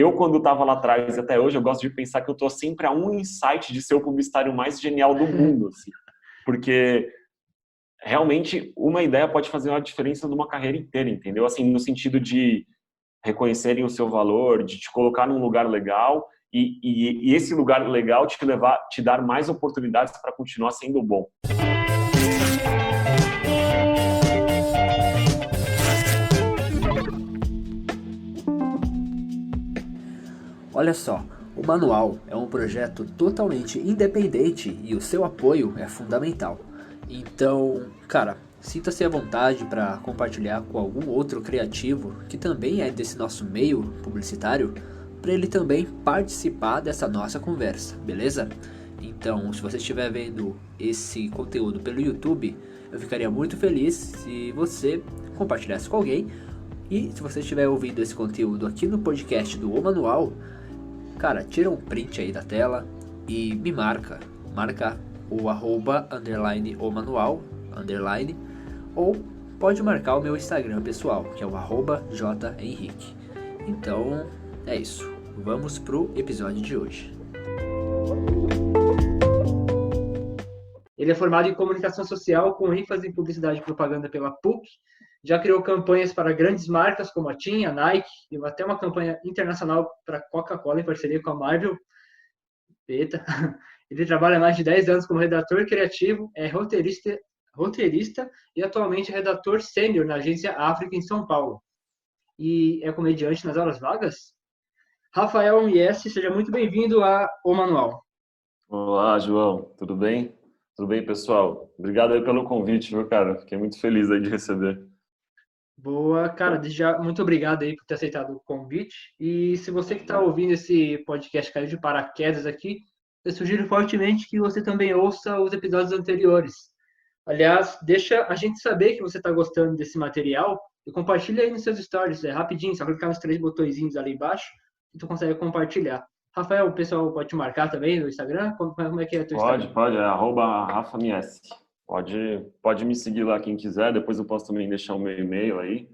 eu, quando estava lá atrás e até hoje, eu gosto de pensar que eu estou sempre a um insight de ser o publicitário mais genial do mundo, assim. Porque realmente uma ideia pode fazer uma diferença numa carreira inteira, entendeu? Assim, no sentido de reconhecerem o seu valor, de te colocar num lugar legal e esse lugar legal te dar mais oportunidades para continuar sendo bom. Olha só, o Manual é um projeto totalmente independente e o seu apoio é fundamental. Então, cara, sinta-se à vontade para compartilhar com algum outro criativo que também é desse nosso meio publicitário, para ele também participar dessa nossa conversa, beleza? Então, se você estiver vendo esse conteúdo pelo YouTube, eu ficaria muito feliz se você compartilhasse com alguém. E se você estiver ouvindo esse conteúdo aqui no podcast do O Manual, cara, tira um print aí da tela e me marca o @o manual, ou pode marcar o meu Instagram pessoal, que é o @jhenrique. Então, é isso. Vamos pro episódio de hoje. Ele é formado em comunicação social com ênfase em publicidade e propaganda pela PUC. Já criou campanhas para grandes marcas como a TIM, a Nike, e até uma campanha internacional para a Coca-Cola em parceria com a Marvel. Eita. Ele trabalha há mais de 10 anos como redator criativo, é roteirista e atualmente é redator sênior na agência África em São Paulo. E é comediante nas horas vagas? Rafael Mies, seja muito bem-vindo ao Manual. Olá, João. Tudo bem? Tudo bem, pessoal? Obrigado aí pelo convite, viu, cara? Fiquei muito feliz aí de receber. Boa, cara, desde já, muito obrigado aí por ter aceitado o convite. E se você que está ouvindo esse podcast caiu de paraquedas aqui, eu sugiro fortemente que você também ouça os episódios anteriores. Aliás, deixa a gente saber que você está gostando desse material e compartilha aí nos seus stories. É rapidinho, só clicar nos 3 botõezinhos ali embaixo e tu consegue compartilhar. Rafael, o pessoal pode te marcar também no Instagram? Como é que é o teu Instagram? Pode, é @RafaMies. Pode me seguir lá quem quiser, depois eu posso também deixar o meu e-mail aí,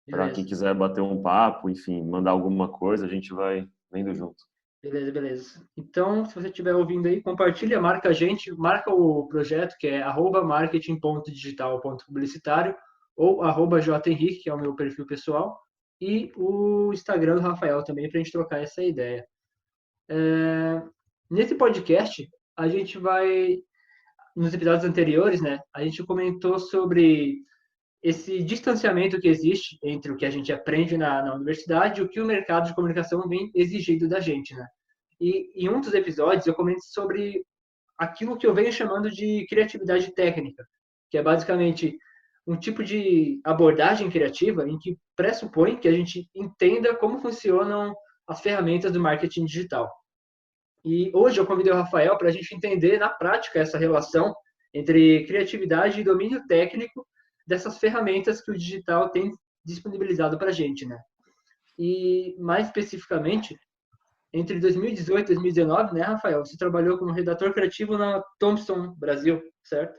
para quem quiser bater um papo, enfim, mandar alguma coisa, a gente vai vendo junto. Beleza. Então, se você estiver ouvindo aí, compartilha, marca a gente, marca o projeto, que é @marketing.digital.publicitário ou @jhenrique, que é o meu perfil pessoal, e o Instagram do Rafael também, para a gente trocar essa ideia. Nesse podcast, a gente vai, nos episódios anteriores, né, a gente comentou sobre esse distanciamento que existe entre o que a gente aprende na universidade e o que o mercado de comunicação vem exigindo da gente, né? E em um dos episódios eu comento sobre aquilo que eu venho chamando de criatividade técnica, que é basicamente um tipo de abordagem criativa em que pressupõe que a gente entenda como funcionam as ferramentas do marketing digital. E hoje eu convidei o Rafael para a gente entender na prática essa relação entre criatividade e domínio técnico dessas ferramentas que o digital tem disponibilizado para a gente, né? E mais especificamente, entre 2018 e 2019, né, Rafael, você trabalhou como redator criativo na Thomson Brasil, certo?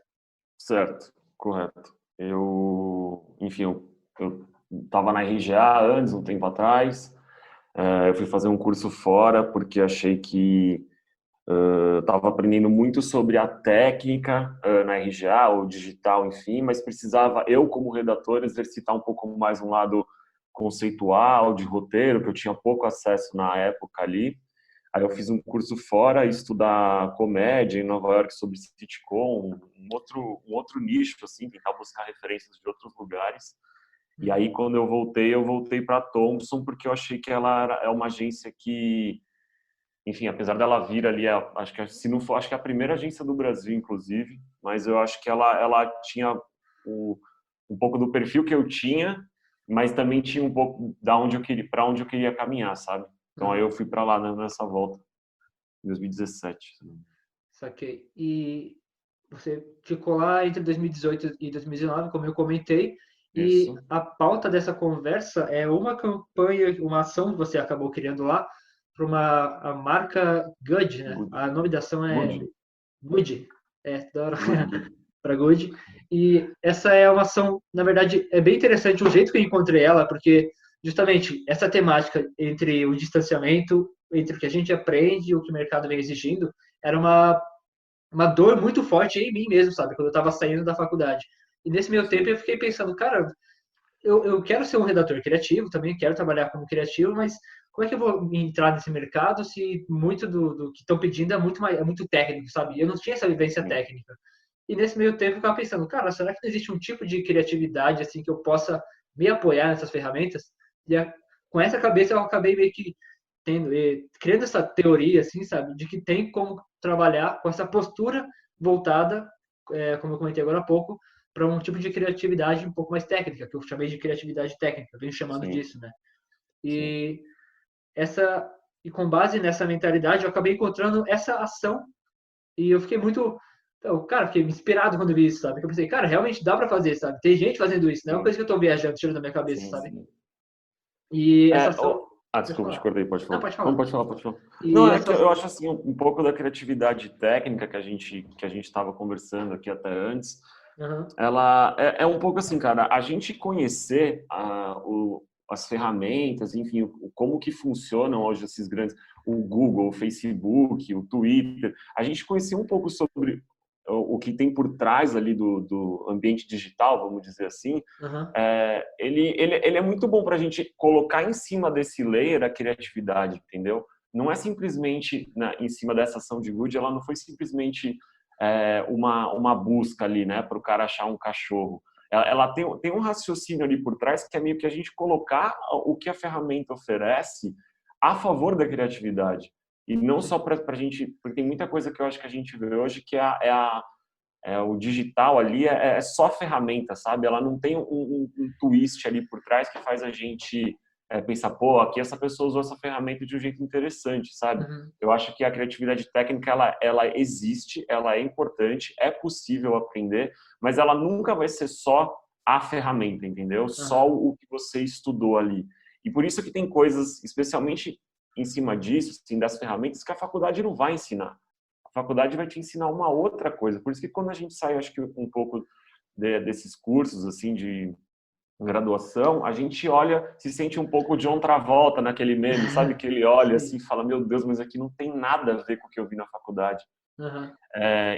Certo, correto. Enfim, eu estava na RGA antes, um tempo atrás. Eu fui fazer um curso fora porque achei que estava aprendendo muito sobre a técnica na RGA, ou digital, enfim, mas precisava, eu como redator, exercitar um pouco mais um lado conceitual, de roteiro, que eu tinha pouco acesso na época ali. Aí eu fiz um curso fora, estudar comédia em Nova York sobre sitcom, um outro nicho, assim, tentar buscar referências de outros lugares. E aí, quando eu voltei para a Thomson, porque eu achei que ela é uma agência que, enfim, apesar dela vir ali, acho que se não for, acho que é a primeira agência do Brasil, inclusive, mas eu acho que ela tinha um pouco do perfil que eu tinha, mas também tinha um pouco para onde eu queria caminhar, sabe? Então aí eu fui para lá, né, nessa volta, em 2017. Saquei. E você ficou lá entre 2018 e 2019, como eu comentei, e Isso. a pauta dessa conversa é uma campanha, uma ação que você acabou criando lá para a marca Good, né? Good. O nome da ação é Good. Good. Adoro. Good. Para Good. E essa é uma ação, na verdade, é bem interessante o jeito que eu encontrei ela, porque justamente essa temática entre o distanciamento, entre o que a gente aprende e o que o mercado vem exigindo, era uma dor muito forte em mim mesmo, sabe? Quando eu estava saindo da faculdade. E nesse meio tempo eu fiquei pensando, cara, eu quero ser um redator criativo também, quero trabalhar como criativo, mas como é que eu vou entrar nesse mercado se muito do que estão pedindo é muito técnico, sabe? Eu não tinha essa vivência técnica. E nesse meio tempo eu ficava pensando, cara, será que não existe um tipo de criatividade assim que eu possa me apoiar nessas ferramentas? E com essa cabeça eu acabei meio que criando essa teoria, assim, sabe, de que tem como trabalhar com essa postura voltada, como eu comentei agora há pouco, para um tipo de criatividade um pouco mais técnica, que eu chamei de criatividade técnica, eu venho chamando Sim, disso, né? sim. E essa e com base nessa mentalidade eu acabei encontrando essa ação e eu fiquei muito então, cara, fiquei inspirado quando vi isso, sabe? Eu pensei, cara, realmente dá para fazer, sabe? Tem gente fazendo isso, não é uma Sim, coisa que eu tô viajando, tirando da minha cabeça, sim, sabe? sim. E essa ação, Desculpa, pode te falar. cortei, pode Não, falar. pode Não, falar. pode falar, pode falar. E Não, é que essa eu acho assim, um pouco da criatividade técnica que a gente estava conversando aqui até antes, Aham, ela é um pouco assim, cara, a gente conhecer as ferramentas, enfim, como que funcionam hoje esses grandes, o Google, o Facebook, o Twitter, a gente conhecer um pouco sobre o que tem por trás ali do ambiente digital, vamos dizer assim, aham, ele é muito bom para a gente colocar em cima desse layer a criatividade, entendeu? Não é simplesmente em cima dessa ação de good, ela não foi simplesmente uma busca ali, né, para o cara achar um cachorro. Ela tem um raciocínio ali por trás que é meio que a gente colocar o que a ferramenta oferece a favor da criatividade. E não só para a gente, porque tem muita coisa que eu acho que a gente vê hoje que o digital ali é só ferramenta, sabe? Ela não tem um twist ali por trás que faz a gente pensar, pô, aqui essa pessoa usou essa ferramenta de um jeito interessante, sabe? uhum, Eu acho que a criatividade técnica, ela existe, ela é importante, é possível aprender, mas ela nunca vai ser só a ferramenta, entendeu? Só aham, o que você estudou ali. E por isso que tem coisas, especialmente em cima disso, assim, das ferramentas, que a faculdade não vai ensinar. A faculdade vai te ensinar uma outra coisa. Por isso que quando a gente sai, acho que um pouco desses cursos assim de graduação, a gente olha, se sente um pouco John Travolta naquele meme, sabe? Que ele olha assim sim, e fala, meu Deus, mas aqui não tem nada a ver com o que eu vi na faculdade. aham,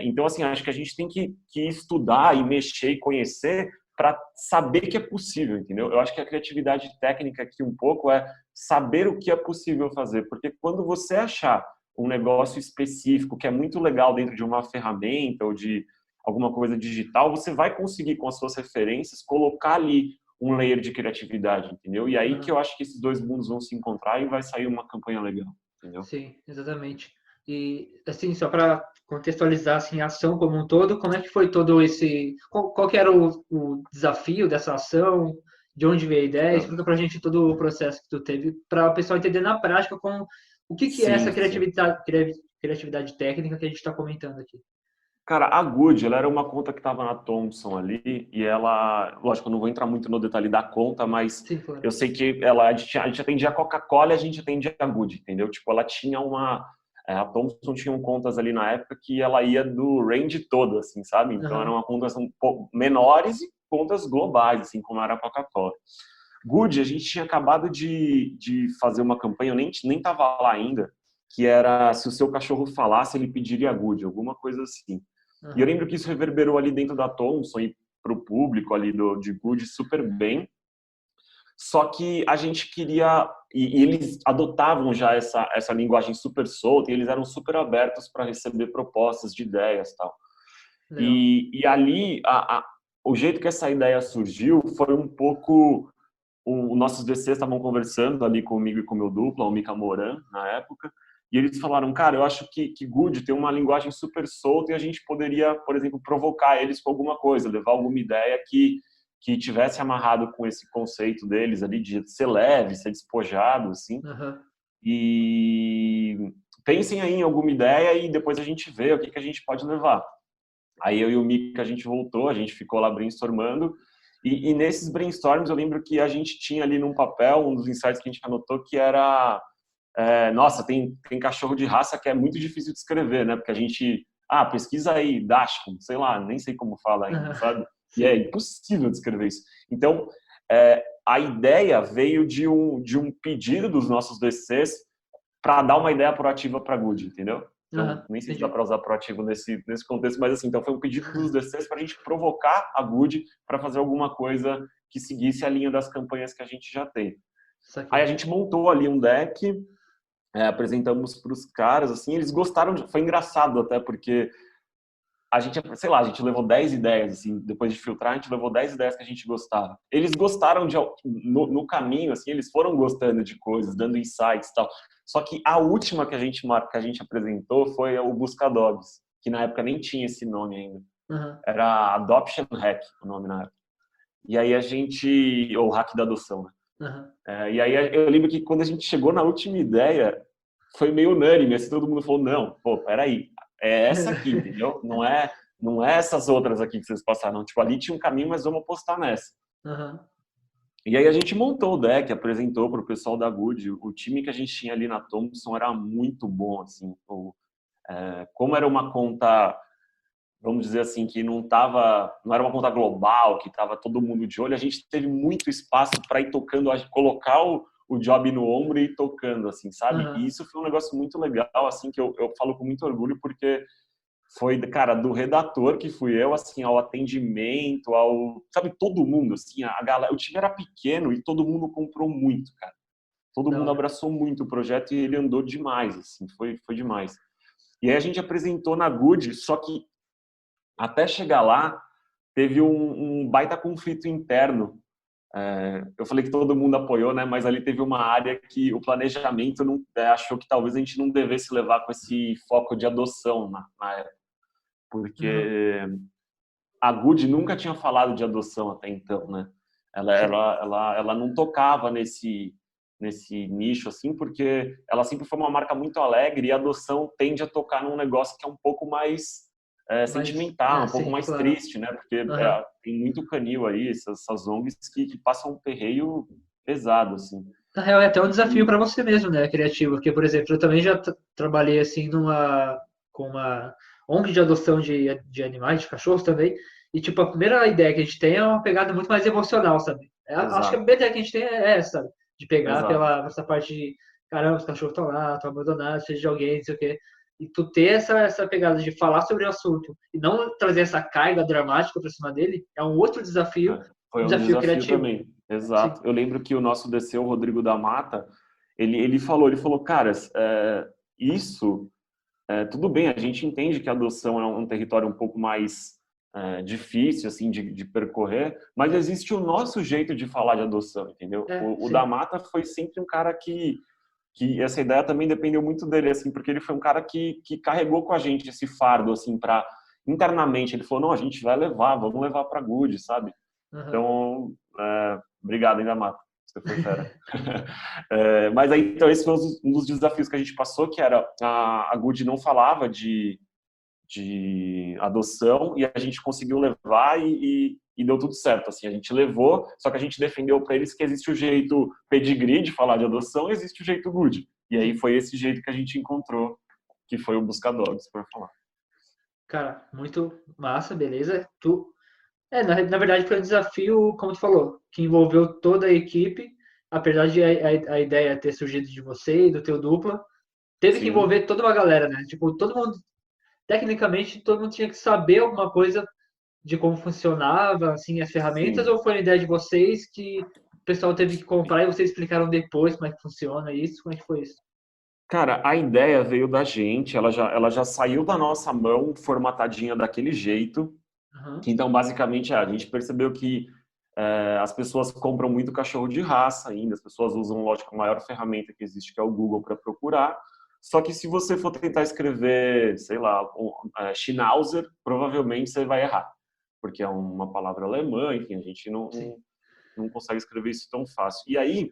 Então, assim, acho que a gente tem que estudar e mexer e conhecer para saber que é possível, entendeu? Eu acho que a criatividade técnica aqui um pouco é saber o que é possível fazer, porque quando você achar um negócio específico que é muito legal dentro de uma ferramenta ou de alguma coisa digital, você vai conseguir com as suas referências colocar ali um layer de criatividade, entendeu? E aí que aham. eu acho que esses dois mundos vão se encontrar e vai sair uma campanha legal, entendeu? Sim, exatamente. E, assim, só para contextualizar assim, a ação como um todo, como é que foi todo esse. Qual que era o desafio dessa ação? De onde veio a ideia? Tá. Explica para a gente todo o processo que tu teve, para o pessoal entender na prática como, o que é essa Sim, sim. criatividade técnica que a gente está comentando aqui. Cara, a Good, ela era uma conta que estava na Thomson ali, e ela, lógico, eu não vou entrar muito no detalhe da conta, mas Sim, claro. eu sei que a gente atendia a Coca-Cola e a gente atendia a Good, entendeu? Tipo, ela tinha a Thomson tinha contas ali na época que ela ia do range todo, assim, sabe? Então Aham, eram contas um pouco menores e contas globais, assim, como era a Coca-Cola. Good, a gente tinha acabado de fazer uma campanha, eu nem tava lá ainda, que era se o seu cachorro falasse, ele pediria Good, alguma coisa assim. E eu aham, lembro que isso reverberou ali dentro da Thomson e para o público ali de Good super bem. Só que a gente queria e eles adotavam já essa linguagem super solta e eles eram super abertos para receber propostas de ideias, tal. legal. E ali o jeito que essa ideia surgiu foi um pouco nossos VCs estavam conversando ali comigo e com o meu duplo, o Mika Moran, na época, e eles falaram, cara, eu acho que Good tem uma linguagem super solta e a gente poderia, por exemplo, provocar eles com alguma coisa, levar alguma ideia que tivesse amarrado com esse conceito deles ali de ser leve, ser despojado, assim. Aham, E pensem aí em alguma ideia e depois a gente vê o que a gente pode levar. Aí eu e o Mika, a gente voltou, a gente ficou lá brainstormando, e nesses brainstorms eu lembro que a gente tinha ali num papel, um dos insights que a gente anotou que era, nossa, tem cachorro de raça que é muito difícil de escrever, né? Porque a gente, pesquisa aí, Dachshund, sei lá, nem sei como fala ainda, aham, sabe? E é sim, impossível de escrever isso. Então, a ideia veio de um pedido dos nossos DCs para dar uma ideia proativa para a Good, entendeu? Então, nem sei se dá para usar proativo nesse contexto, mas assim, então foi um pedido dos DCs para a gente provocar a Good para fazer alguma coisa que seguisse a linha das campanhas que a gente já tem. Aí a gente montou ali um deck, apresentamos para os caras, assim, eles gostaram, foi engraçado até, porque a gente, sei lá, a gente levou 10 ideias, assim, depois de filtrar, a gente levou 10 ideias que a gente gostava. Eles gostaram no caminho, assim, eles foram gostando de coisas, dando insights e tal. Só que a última que a gente apresentou foi o Buscadogs, que na época nem tinha esse nome ainda. Era Adoption Hack, o nome na época. E aí ou Hack da Adoção, né? E aí eu lembro que quando a gente chegou na última ideia, foi meio unânime, assim, todo mundo falou, não, pô, peraí, é essa aqui, entendeu? Não é essas outras aqui que vocês passaram. Tipo, ali tinha um caminho, mas vamos apostar nessa. E aí a gente montou o deck, apresentou para o pessoal da Good. O time que a gente tinha ali na Thomson era muito bom, assim. Como era uma conta, vamos dizer assim, que não era uma conta global, que estava todo mundo de olho, a gente teve muito espaço para ir tocando, colocar o job no ombro e ir tocando, assim, sabe? E isso foi um negócio muito legal, assim, que eu falo com muito orgulho, porque foi, cara, do redator, que fui eu, assim, ao atendimento, sabe, todo mundo, assim, a galera, o time era pequeno e todo mundo comprou muito, cara. Todo mundo abraçou muito o projeto e ele andou demais, assim, foi demais. E aí a gente apresentou na Good, só que até chegar lá, teve um baita conflito interno. Eu falei que todo mundo apoiou, né? Mas ali teve uma área que o planejamento achou que talvez a gente não devesse levar com esse foco de adoção na época. Porque a Good nunca tinha falado de adoção até então, né? Ela não tocava nesse nicho, assim, porque ela sempre foi uma marca muito alegre e a adoção tende a tocar num negócio que é um pouco mais sentimental, um pouco mais triste, né? Porque tem muito canil aí, essas ONGs que passam um perreio pesado, assim. Na real, é até um desafio para você mesmo, né, criativo, porque, por exemplo, eu também já trabalhei, assim, com uma ONG de adoção de animais, de cachorros também, e, tipo, a primeira ideia que a gente tem é uma pegada muito mais emocional, sabe? Acho que a primeira ideia que a gente tem é essa, sabe? De pegar essa parte de, caramba, os cachorros estão lá, estão abandonados, seja de alguém, não sei o quê. E tu ter essa pegada de falar sobre o assunto e não trazer essa carga dramática para cima dele é um outro desafio, foi um desafio criativo também. Exato. Sim. Eu lembro que o nosso DC, o Rodrigo da Mata, ele falou, caras, isso, tudo bem, a gente entende que a adoção é um território um pouco mais difícil, assim, de percorrer, mas existe o nosso jeito de falar de adoção, entendeu? O da Mata foi sempre um cara que essa ideia também dependeu muito dele, assim, porque ele foi um cara que carregou com a gente esse fardo, assim, para internamente, ele falou, não, a gente vai levar, vamos levar para Good, sabe? Então, obrigado, ainda Mata, você foi fera. Mas aí, então, esse foi um dos desafios que a gente passou, que era a Good não falava de adoção e a gente conseguiu levar e deu tudo certo, assim, a gente levou, só que a gente defendeu para eles que existe o jeito pedigree de falar de adoção e existe o jeito Good. E aí foi esse jeito que a gente encontrou, que foi o Buscadogs, para falar. Cara, muito massa, beleza. Na verdade foi um desafio, como tu falou, que envolveu toda a equipe, apesar de a ideia ter surgido de você e do teu dupla, teve que envolver toda uma galera, né? Tipo, todo mundo, tecnicamente, todo mundo tinha que saber alguma coisa de como funcionava, assim, as ferramentas, ou foi uma ideia de vocês que o pessoal teve que comprar e vocês explicaram depois como é que funciona isso? Como é que foi isso? Cara, a ideia veio da gente, ela já saiu da nossa mão formatadinha daquele jeito. Então, basicamente, a gente percebeu que as pessoas compram muito cachorro de raça ainda, as pessoas usam, lógico, a maior ferramenta que existe, que é o Google, para procurar. Só que se você for tentar escrever, sei lá, Schnauzer, provavelmente você vai errar, porque é uma palavra alemã, enfim, a gente não consegue escrever isso tão fácil. E aí,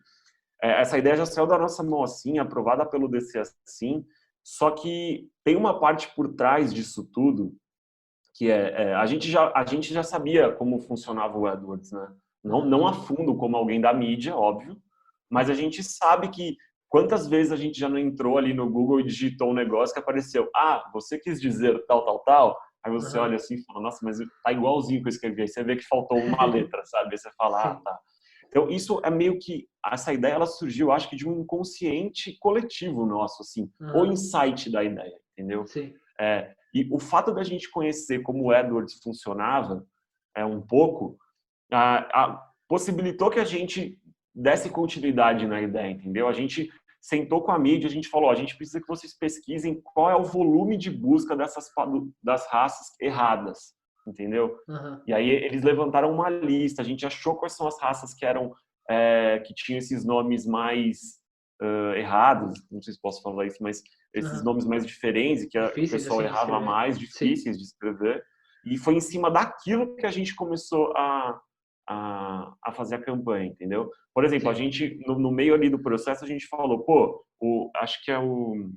essa ideia já saiu da nossa mão assim, aprovada pelo DC assim, só que tem uma parte por trás disso tudo, que a gente já sabia como funcionava o AdWords, né? Não a fundo como alguém da mídia, óbvio, mas a gente sabe que quantas vezes a gente já não entrou ali no Google e digitou um negócio que apareceu, você quis dizer tal, tal, tal, aí você olha assim e fala, nossa, mas tá igualzinho que eu escrevi, aí você vê que faltou uma letra, sabe? Aí você fala, tá. Então, isso é meio que, essa ideia, ela surgiu, acho que de um inconsciente coletivo nosso, assim, o insight da ideia, entendeu? Sim. E o fato da gente conhecer como o AdWords funcionava, um pouco, possibilitou que a gente desse continuidade na ideia, entendeu? A gente sentou com a mídia, a gente falou, a gente precisa que vocês pesquisem qual é o volume de busca das raças erradas, entendeu? E aí eles levantaram uma lista, a gente achou quais são as raças que eram que tinham esses nomes mais errados, não sei se posso falar isso, mas esses nomes mais diferentes, que o pessoal assim, errava mais, difíceis de escrever, e foi em cima daquilo que a gente começou a fazer a campanha, entendeu? Por exemplo, a gente, no meio ali do processo, a gente falou, pô, acho que é o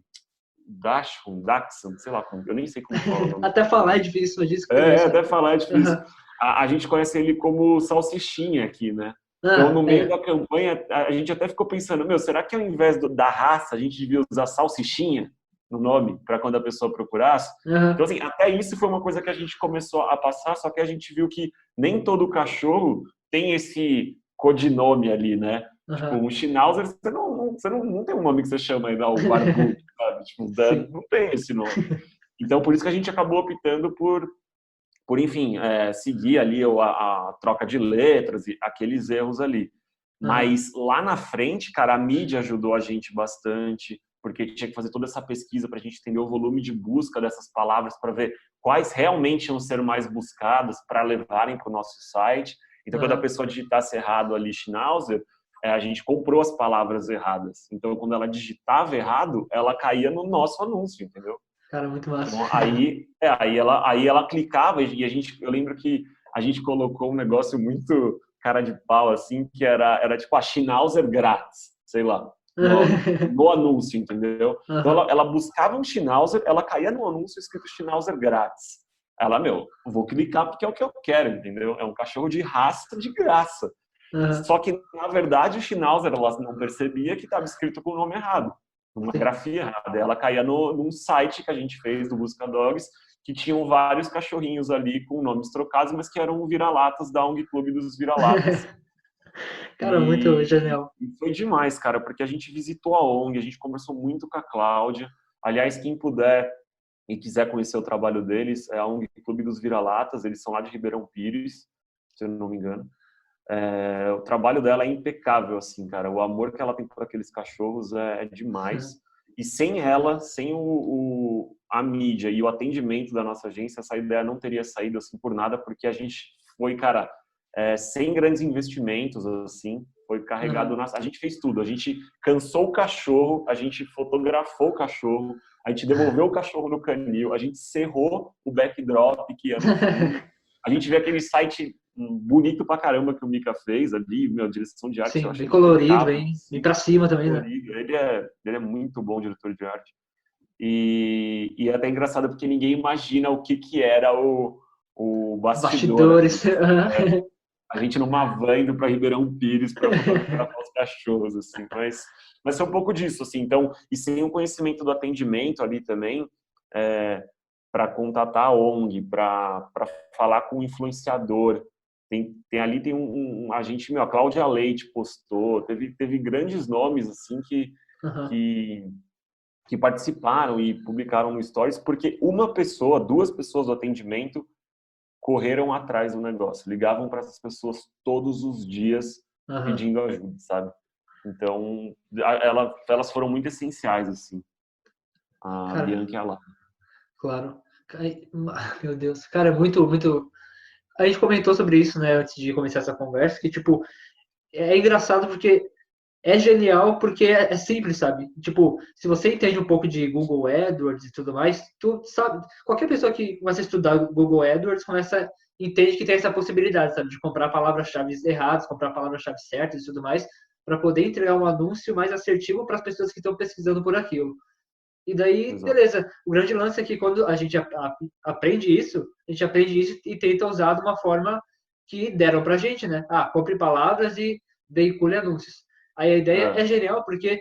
Daxon, sei lá, eu nem sei como fala o nome. Até falar é difícil, disso que até falar é difícil. A gente conhece ele como Salsichinha aqui, né? Então, no meio da campanha, a gente até ficou pensando, será que ao invés da raça, a gente devia usar Salsichinha no nome, para quando a pessoa procurasse? Então, assim, até isso foi uma coisa que a gente começou a passar, só que a gente viu que nem todo cachorro tem esse codinome ali, né? Tipo, um Schnauzer, você não tem um nome que você chama aí, o barbudo, sabe? Tipo, não tem esse nome. Então, por isso que a gente acabou optando por enfim, seguir ali a troca de letras e aqueles erros ali. Mas lá na frente, cara, a mídia ajudou a gente bastante, porque tinha que fazer toda essa pesquisa para a gente entender o volume de busca dessas palavras, para ver quais realmente iam ser mais buscadas para levarem para o nosso site. Então, quando a pessoa digitasse errado ali, Schnauzer, a gente comprou as palavras erradas. Então, quando ela digitava errado, ela caía no nosso anúncio, entendeu? Cara, muito massa. Então, aí ela clicava e eu lembro que a gente colocou um negócio muito cara de pau, assim, que era tipo a Schnauzer grátis, sei lá, no anúncio, entendeu? Então ela buscava um Schnauzer, ela caía no anúncio escrito Schnauzer grátis. Ela, vou clicar porque é o que eu quero, entendeu? É um cachorro de raça de graça. Só que, na verdade, o Schnauzer, ela não percebia que estava escrito com o nome errado, uma grafia errada. Ela caía num site que a gente fez do Busca Dogs, que tinham vários cachorrinhos ali com nomes trocados, mas que eram vira-latas da ONG Clube dos Vira-Latas. Cara, muito genial. E foi demais, cara, porque a gente visitou a ONG, a gente conversou muito com a Cláudia. Aliás, quem puder e quiser conhecer o trabalho deles, é a ONG Clube dos Vira-Latas, eles são lá de Ribeirão Pires, se eu não me engano. O trabalho dela é impecável, assim, cara. O amor que ela tem por aqueles cachorros é demais. E sem ela, sem a mídia e o atendimento da nossa agência, essa ideia não teria saído assim por nada, porque a gente foi, cara, sem grandes investimentos, assim, foi carregado. A gente fez tudo. A gente cansou o cachorro, a gente fotografou o cachorro, a gente devolveu o cachorro no canil, a gente cerrou o backdrop que ia no fundo. A gente vê aquele site bonito pra caramba que o Mika fez ali, direção de arte. Sim, bem colorido, bem pra cima também, colorido, né? Ele é muito bom diretor de arte. E é até engraçado porque ninguém imagina o que era o bastidor. Bastidores. A gente numa van indo para Ribeirão Pires para fotografar os cachorros, assim. Mas é um pouco disso, assim. Então, e sem o conhecimento do atendimento ali também, para contatar a ONG, para falar com o influenciador. Ali a gente, a Cláudia Leite postou, teve grandes nomes assim que participaram e publicaram no Stories, porque duas pessoas do atendimento correram atrás do negócio, ligavam para essas pessoas todos os dias pedindo ajuda, sabe? Então, elas foram muito essenciais, assim. A Bianca e a Lara. Claro. Meu Deus. Cara, é muito, muito... A gente comentou sobre isso, né, antes de começar essa conversa, que, tipo, é engraçado porque é genial porque é simples, sabe? Tipo, se você entende um pouco de Google AdWords e tudo mais, tu sabe, qualquer pessoa que começa a estudar Google AdWords entende que tem essa possibilidade, sabe? De comprar palavras-chave erradas, comprar palavras-chave certas e tudo mais, para poder entregar um anúncio mais assertivo para as pessoas que estão pesquisando por aquilo. E daí, exato, beleza. O grande lance é que quando a gente aprende isso e tenta usar de uma forma que deram pra gente, né? Compre palavras e veicule anúncios. Aí a ideia é genial porque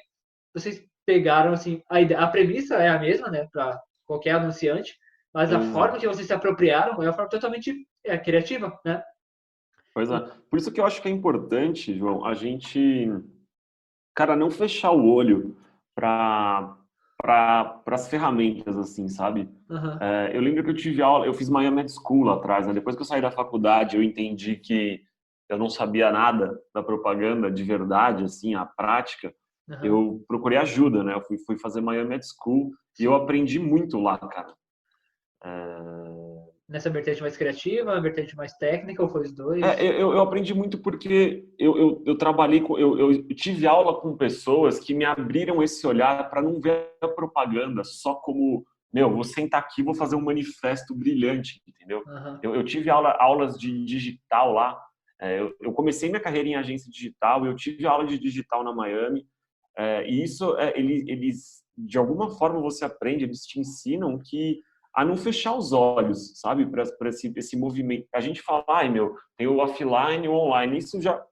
vocês pegaram, assim, a premissa é a mesma, né? Para qualquer anunciante, mas a forma que vocês se apropriaram é uma forma totalmente criativa, né? Pois é. Por isso que eu acho que é importante, João, a gente, cara, não fechar o olho para as ferramentas, assim, sabe? Aham, Eu lembro que eu tive aula, eu fiz Miami School lá atrás, né? Depois que eu saí da faculdade, eu entendi que eu não sabia nada da propaganda de verdade, assim, a prática. aham, Eu procurei ajuda, né? Eu fui fazer Miami School e eu sim. aprendi muito lá, cara. Nessa vertente mais criativa, a vertente mais técnica, ou foi os dois? Eu aprendi muito porque eu trabalhei com, eu tive aula com pessoas que me abriram esse olhar para não ver a propaganda só como, meu, vou sentar aqui e vou fazer um manifesto brilhante, entendeu? Aham, Eu tive aulas de digital lá. Eu comecei minha carreira em agência digital, eu tive aula de digital na Miami. E isso, eles, de alguma forma você aprende, eles te ensinam que a não fechar os olhos, sabe, para esse movimento. A gente fala, ai meu, tem o offline e o online. Isso já,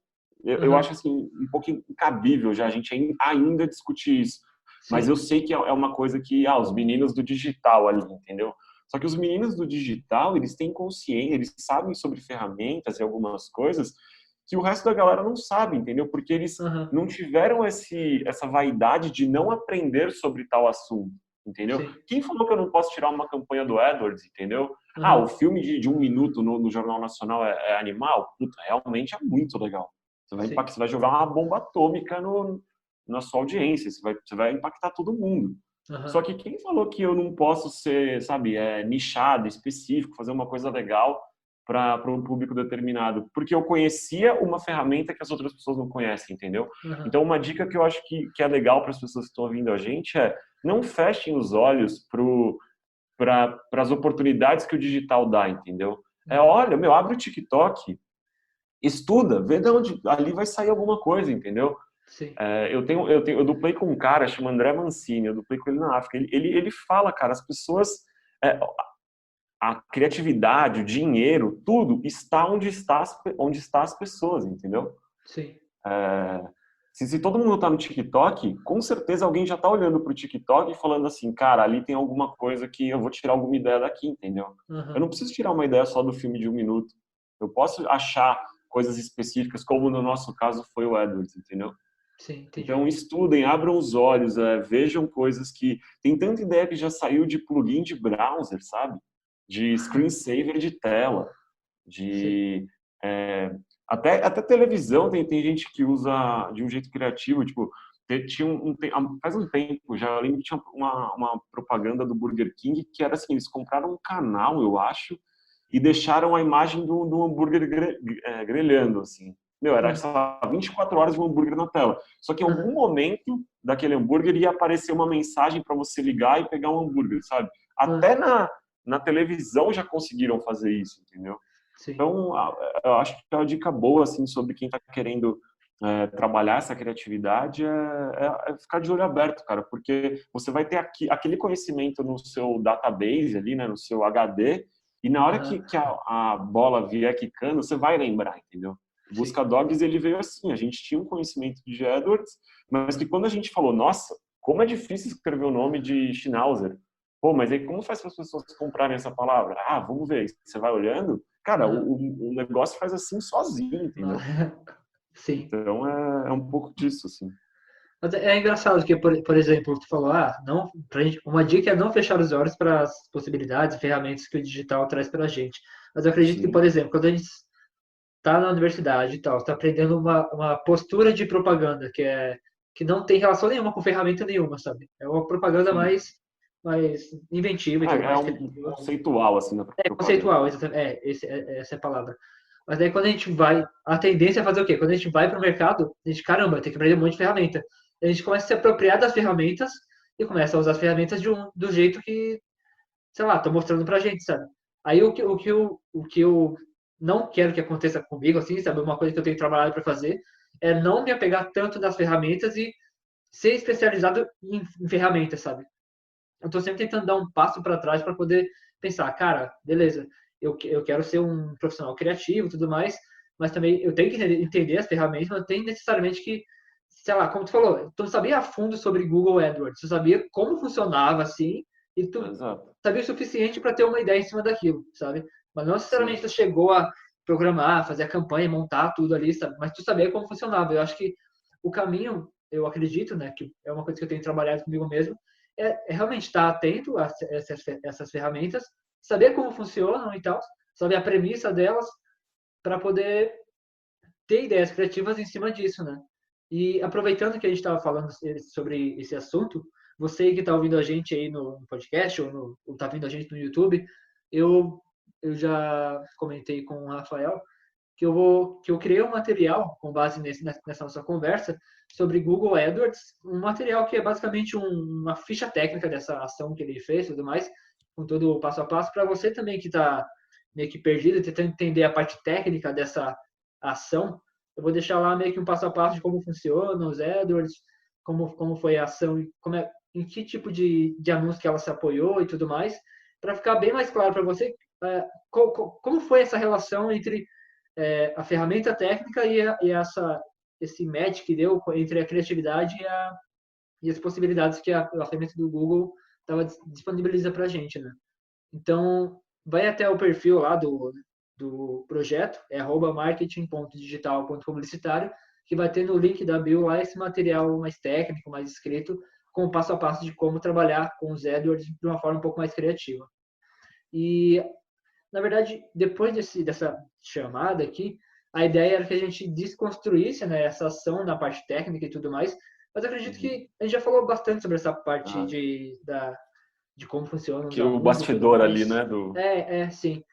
eu aham, acho assim, um pouco incabível já a gente ainda discutir isso. Mas sim. eu sei que é uma coisa que, os meninos do digital ali, entendeu? Só que os meninos do digital, eles têm consciência, eles sabem sobre ferramentas e algumas coisas que o resto da galera não sabe, entendeu? Porque eles Aham, não tiveram essa vaidade de não aprender sobre tal assunto, entendeu? sim. Quem falou que eu não posso tirar uma campanha do AdWords, entendeu? O Aham, filme de 1 minuto no Jornal Nacional é animal? Puta, realmente é muito legal. sim. Você vai jogar uma bomba atômica na sua audiência, você vai impactar todo mundo. Aham, Só que quem falou que eu não posso ser, sabe, nichado, específico, fazer uma coisa legal para um público determinado? Porque eu conhecia uma ferramenta que as outras pessoas não conhecem, entendeu? aham, Então, uma dica que eu acho que é legal para as pessoas que estão ouvindo a gente é não fechem os olhos para as oportunidades que o digital dá, entendeu? uhum, Olha, meu, abre o TikTok, estuda, vê de onde ali vai sair alguma coisa, entendeu? sim. Eu duplei com um cara chamado André Mancini, eu duplei com ele na África. Ele fala, cara, as pessoas, é, a criatividade, o dinheiro, tudo está onde está as pessoas, entendeu? Sim. É, se todo mundo está no TikTok, com certeza alguém já está olhando para o TikTok e falando assim, cara, ali tem alguma coisa que eu vou tirar alguma ideia daqui, entendeu? Eu não Aham, preciso tirar uma ideia só do filme de 1 minuto. Eu posso achar coisas específicas, como no nosso caso foi o Edwards, entendeu? sim, entendi. Então, estudem, abram os olhos, vejam coisas que... Tem tanta ideia que já saiu de plugin de browser, sabe? De screensaver de tela, Sim. de... é, até televisão tem gente que usa de um jeito criativo, tipo, faz um tempo já, eu lembro que tinha uma propaganda do Burger King que era assim, eles compraram um canal, eu acho, e deixaram a imagem do hambúrguer grelhando, assim. Meu, era, Hum, sei lá, 24 horas de um hambúrguer na tela. Só que em algum aham, momento daquele hambúrguer ia aparecer uma mensagem para você ligar e pegar um hambúrguer, sabe? aham, Até na televisão já conseguiram fazer isso, entendeu? sim. Então, eu acho que é uma dica boa, assim, sobre quem está querendo trabalhar essa criatividade é ficar de olho aberto, cara, porque você vai ter aquele conhecimento no seu database ali, né, no seu HD, e na hora Aham, que a bola vier quicando, você vai lembrar, entendeu? O sim. Busca Dogs, ele veio assim, a gente tinha um conhecimento de Edwards, mas que quando a gente falou, nossa, como é difícil escrever o nome de Schnauzer, pô, mas aí como faz para as pessoas comprarem essa palavra? Vamos ver, você vai olhando, cara, Aham. o negócio faz assim sozinho, entendeu? Sim. Então é um pouco disso, assim. Mas é engraçado que, por exemplo, tu falou, não, pra gente, uma dica é não fechar os olhos para as possibilidades e ferramentas que o digital traz para a gente. Mas eu acredito que, por Sim, exemplo, quando a gente está na universidade e tal, está aprendendo uma postura de propaganda que não tem relação nenhuma com ferramenta nenhuma, sabe? É uma propaganda sim. mais inventiva e tudo É mais, um criativa. conceitual, assim, da É propaganda. conceitual, exatamente. Essa é a palavra. Mas daí quando a gente vai, a tendência é fazer o quê? Quando a gente vai para o mercado, a gente, caramba, tem que aprender um monte de ferramenta. A gente começa a se apropriar das ferramentas e começa a usar as ferramentas do jeito que, sei lá, tô mostrando pra gente, sabe? Aí o que eu não quero que aconteça comigo, assim, sabe? Uma coisa que eu tenho trabalhado para fazer é não me apegar tanto nas ferramentas e ser especializado em ferramentas, sabe? Eu tô sempre tentando dar um passo para trás para poder pensar, cara, beleza, eu quero ser um profissional criativo e tudo mais, mas também eu tenho que entender as ferramentas, mas não tem necessariamente que, sei lá, como tu falou, tu não sabia a fundo sobre Google AdWords, tu sabia como funcionava assim, e tu Exato. sabia o suficiente para ter uma ideia em cima daquilo, sabe? Mas não necessariamente Sim. tu chegou a programar, fazer a campanha, montar tudo ali, sabe? Mas tu saber como funcionava. Eu acho que o caminho, eu acredito, né, que é uma coisa que eu tenho trabalhado comigo mesmo, é realmente estar atento a essas ferramentas, saber como funcionam e tal, saber a premissa delas, para poder ter ideias criativas em cima disso, né? E aproveitando que a gente estava falando sobre esse assunto, você que está ouvindo a gente aí no podcast ou está vendo a gente no YouTube, eu já comentei com o Rafael que eu criei um material com base nessa nossa conversa sobre Google AdWords, um material que é basicamente uma ficha técnica dessa ação que ele fez e tudo mais, com todo o passo a passo, para você também que está meio que perdido, tentando entender a parte técnica dessa ação. Eu vou deixar lá meio que um passo a passo de como funciona os AdWords, como foi a ação, em que tipo de anúncio que ela se apoiou e tudo mais, para ficar bem mais claro para você como foi essa relação entre a ferramenta técnica esse match que deu entre a criatividade e as possibilidades que a ferramenta do Google disponibiliza para a gente, né? Então, vai até o perfil lá do projeto, é @marketing.digital.publicitário, que vai ter no link da bio lá esse material mais técnico, mais escrito, com o passo a passo de como trabalhar com os AdWords de uma forma um pouco mais criativa. E, na verdade, depois dessa chamada aqui, a ideia era que a gente desconstruísse, né, essa ação na parte técnica e tudo mais, mas eu acredito que a gente já falou bastante sobre essa parte de como funcionam os Que o anúncios e tudo bastidor mais. ali, né? Sim.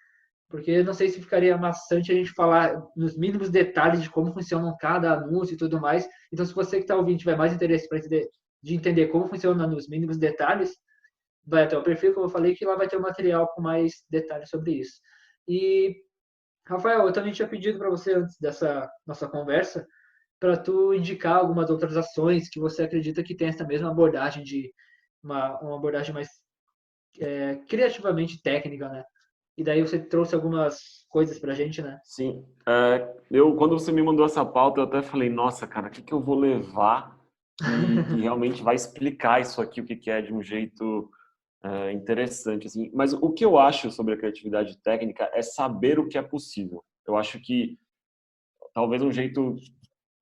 Porque eu não sei se ficaria maçante a gente falar nos mínimos detalhes de como funcionam cada anúncio e tudo mais. Então, se você que está ouvindo tiver mais interesse de entender como funciona nos mínimos detalhes, vai até o perfil que eu falei, que lá vai ter um material com mais detalhes sobre isso. E, Rafael, eu também tinha pedido para você, antes dessa nossa conversa, para tu indicar algumas outras ações que você acredita que tem essa mesma abordagem uma abordagem mais criativamente técnica, né? E daí você trouxe algumas coisas pra gente, né? Sim. Quando você me mandou essa pauta, eu até falei, nossa, cara, o que eu vou levar que realmente vai explicar isso aqui, o que é de um jeito interessante, assim. Mas o que eu acho sobre a criatividade técnica é saber o que é possível. Eu acho que talvez um jeito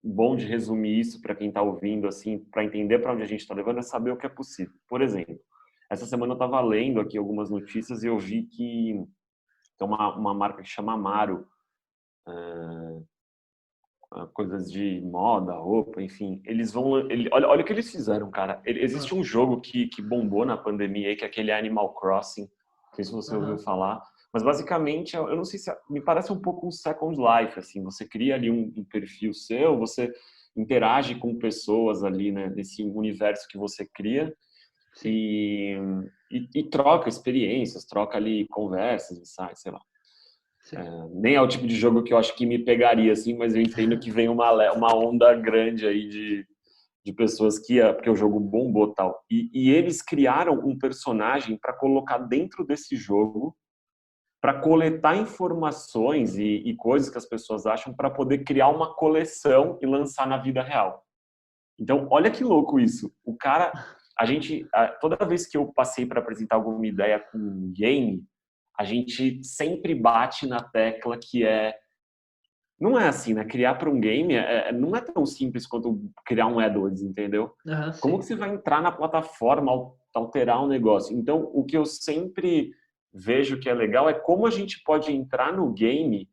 bom de resumir isso para quem está ouvindo, assim, para entender para onde a gente está levando, é saber o que é possível. Por exemplo, essa semana eu estava lendo aqui algumas notícias e eu vi que tem uma marca que chama Amaro, coisas de moda, roupa, enfim. Olha o que eles fizeram, cara. Existe um jogo que bombou na pandemia aí, que é aquele Animal Crossing. Não sei se você ouviu falar. Mas basicamente, eu não sei se me parece um pouco um Second Life, assim. Você cria ali um perfil seu, você interage com pessoas ali, né, nesse universo que você cria e troca experiências, troca ali conversas, insights, sei lá. Nem é o tipo de jogo que eu acho que me pegaria, assim, mas eu entendo que vem uma onda grande aí de pessoas porque o jogo bombou e tal. E eles criaram um personagem para colocar dentro desse jogo, para coletar informações e coisas que as pessoas acham, para poder criar uma coleção e lançar na vida real. Então, olha que louco isso. O cara, toda vez que eu passei para apresentar alguma ideia com um game, a gente sempre bate na tecla que não é assim, né? Criar para um game não é tão simples quanto criar um AdWords, entendeu? Como que você vai entrar na plataforma, alterar um negócio? Então, o que eu sempre vejo que é legal é como a gente pode entrar no game